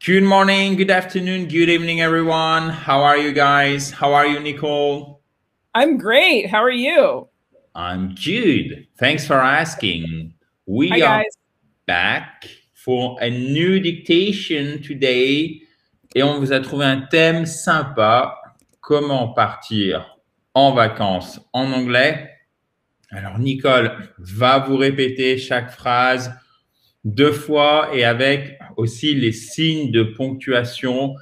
Good morning, good afternoon, good evening, everyone. How are you guys? How are you, Nicole? I'm great. How are you? I'm good. Thanks for asking. Hi, We are guys. back for a new dictation today et on vous a trouvé un thème sympa. Comment partir en vacances en anglais? Alors, Nicole va vous répéter chaque phrase deux fois et avec aussi les signes de ponctuation.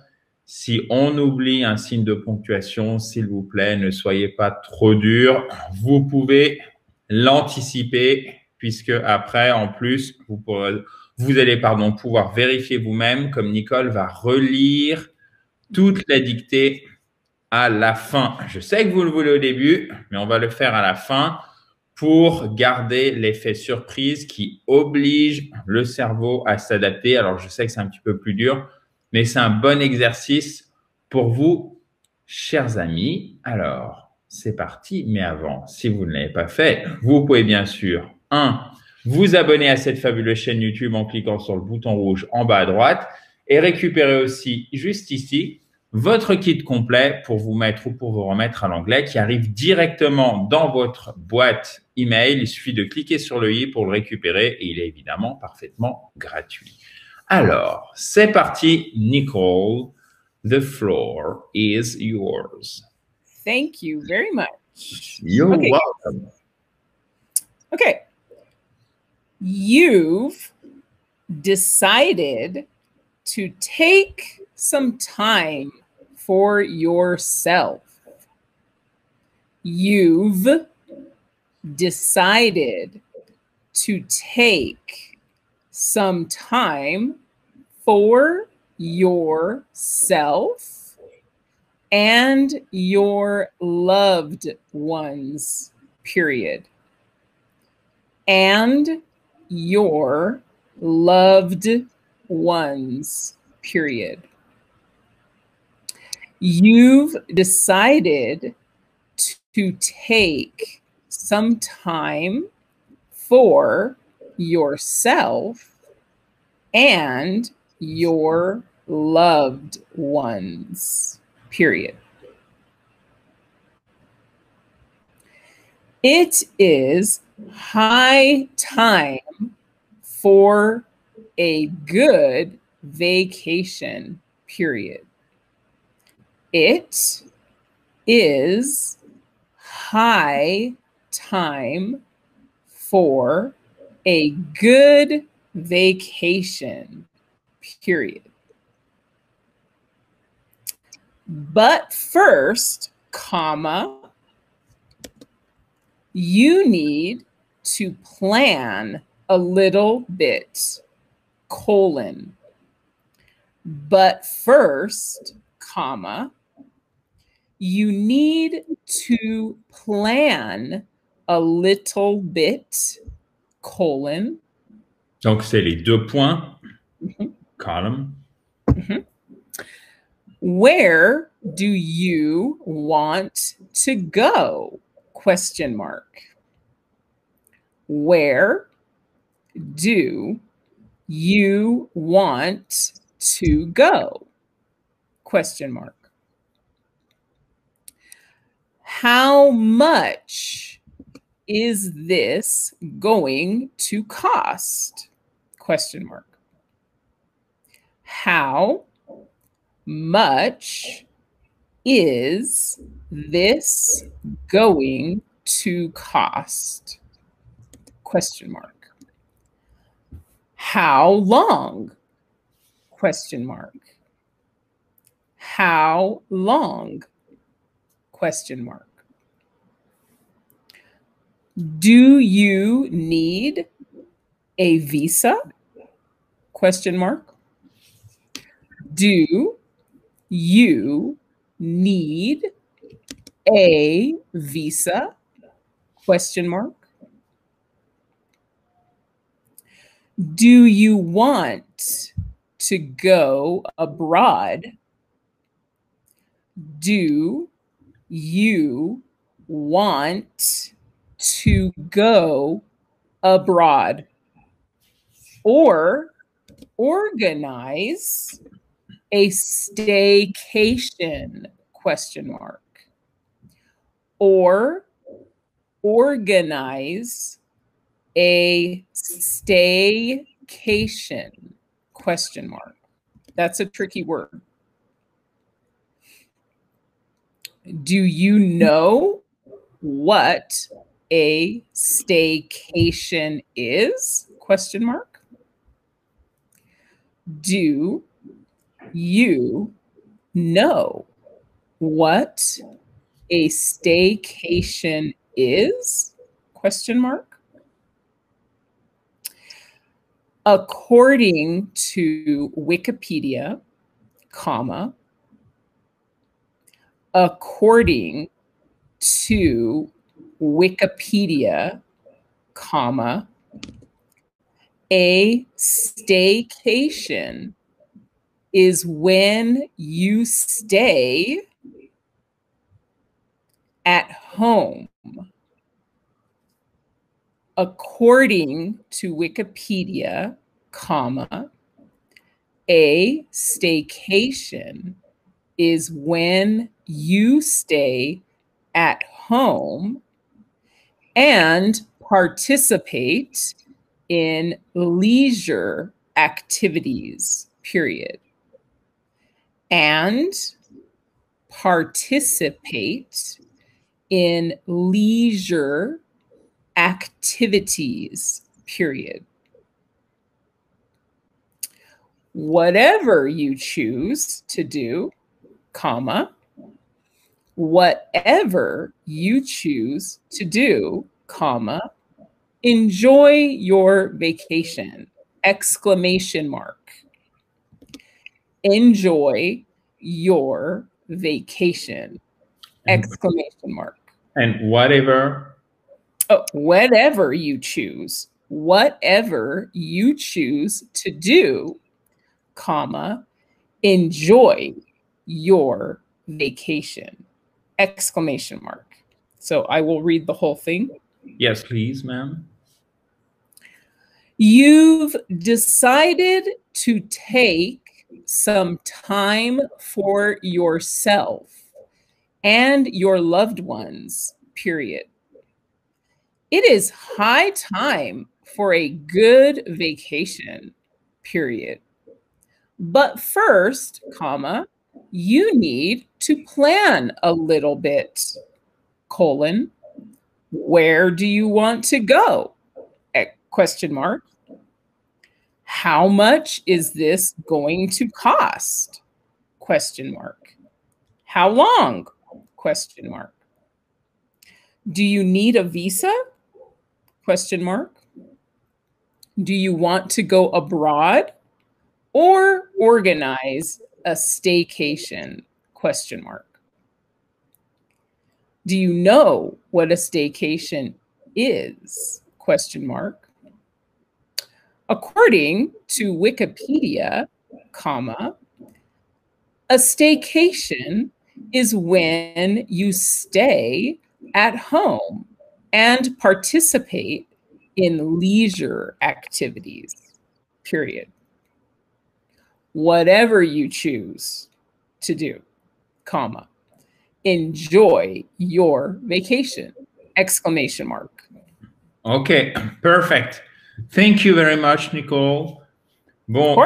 Si on oublie un signe de ponctuation, s'il vous plaît, ne soyez pas trop dur. Vous pouvez l'anticiper puisque après, en plus, vous allez pouvoir vérifier vous-même comme Nicole va relire toute la dictée à la fin. Je sais que vous le voulez au début, mais on va le faire à la fin pour garder l'effet surprise qui oblige le cerveau à s'adapter. Alors, je sais que c'est un petit peu plus dur, mais c'est un bon exercice pour vous, chers amis. Alors, c'est parti. Mais avant, si vous ne l'avez pas fait, vous pouvez bien sûr, vous abonner à cette fabuleuse chaîne YouTube en cliquant sur le bouton rouge en bas à droite et récupérer aussi juste ici votre kit complet pour vous mettre ou pour vous remettre à l'anglais qui arrive directement dans votre boîte email. Il suffit de cliquer sur le i pour le récupérer et il est évidemment parfaitement gratuit. Alors, c'est parti, Nicole. The floor is yours. Thank you very much. You're Okay. welcome. Okay. You've decided to take some time for yourself. You've decided to take some time for yourself and your loved ones, period. And your loved ones, period. You've decided to take some time for yourself and your loved ones, period. It is high time for a good vacation, period. It is high time for a good vacation, period. But first, comma, you need to plan a little bit, colon. But first, comma, you need to plan a little bit, colon. Donc, c'est les deux points, Mhm. column. Mhm. Where do you want to go? Question mark. Where do you want to go? Question mark. How much is this going to cost? Question mark. How much is this going to cost? Question mark. How long? Question mark. How long? Question mark. Do you need a visa? Question mark. Do you need a visa? Question mark. Do you want to go abroad? Do you want to go abroad? Or organize a staycation, question mark. Or organize a staycation, question mark. That's a tricky word. Do you know what a staycation is? Question mark. Do you know what a staycation is? Question mark. According to Wikipedia, comma, according to Wikipedia, comma, a staycation is when you stay at home. According to Wikipedia, comma, a staycation is when you stay at home and participate in leisure activities, period. And participate in leisure activities, period. Whatever you choose to do, comma, whatever you choose to do, comma, enjoy your vacation, exclamation mark. Enjoy your vacation, exclamation mark. And whatever? Oh, whatever you choose. Whatever you choose to do, comma, enjoy your vacation, exclamation mark. So I will read the whole thing. Yes, please, ma'am. You've decided to take some time for yourself and your loved ones, period. It is high time for a good vacation, period. But first, comma, you need to plan a little bit, colon. Where do you want to go? Question mark. How much is this going to cost? Question mark. How long? Question mark. Do you need a visa? Question mark. Do you want to go abroad or organize a staycation? Question mark. Do you know what a staycation is? Question mark. According to Wikipedia, comma, a staycation is when you stay at home and participate in leisure activities, period. Whatever you choose to do, comma, enjoy your vacation, exclamation mark. Okay, perfect. Thank you very much, Nicole. Bon,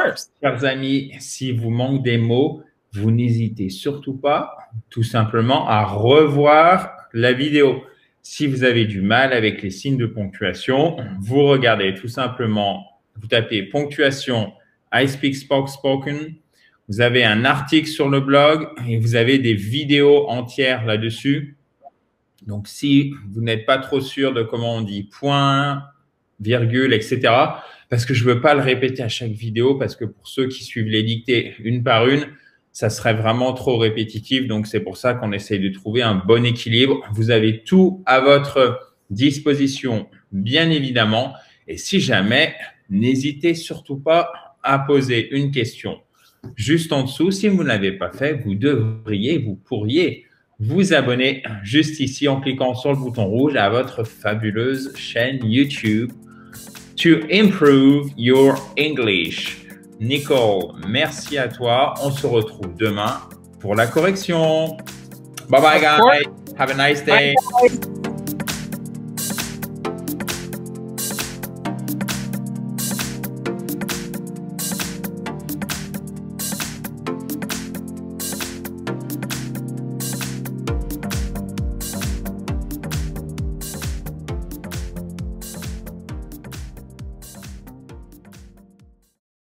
chers amis, si vous manque des mots, vous n'hésitez surtout pas, tout simplement, à revoir la vidéo. Si vous avez du mal avec les signes de ponctuation, vous regardez tout simplement, vous tapez ponctuation I Speak Spoken. Vous avez un article sur le blog et vous avez des vidéos entières là-dessus. Donc, si vous n'êtes pas trop sûr de comment on dit point, virgule, etc., parce que je ne veux pas le répéter à chaque vidéo, parce que pour ceux qui suivent les dictées une par une, ça serait vraiment trop répétitif. Donc, c'est pour ça qu'on essaye de trouver un bon équilibre. Vous avez tout à votre disposition, bien évidemment. Et si jamais, n'hésitez surtout pas à poser une question juste en dessous. Si vous ne l'avez pas fait, vous pourriez vous abonner juste ici en cliquant sur le bouton rouge à votre fabuleuse chaîne YouTube to improve your English. Nicole, merci à toi. On se retrouve demain pour la correction. Bye bye, guys. Have a nice day. Bye, guys.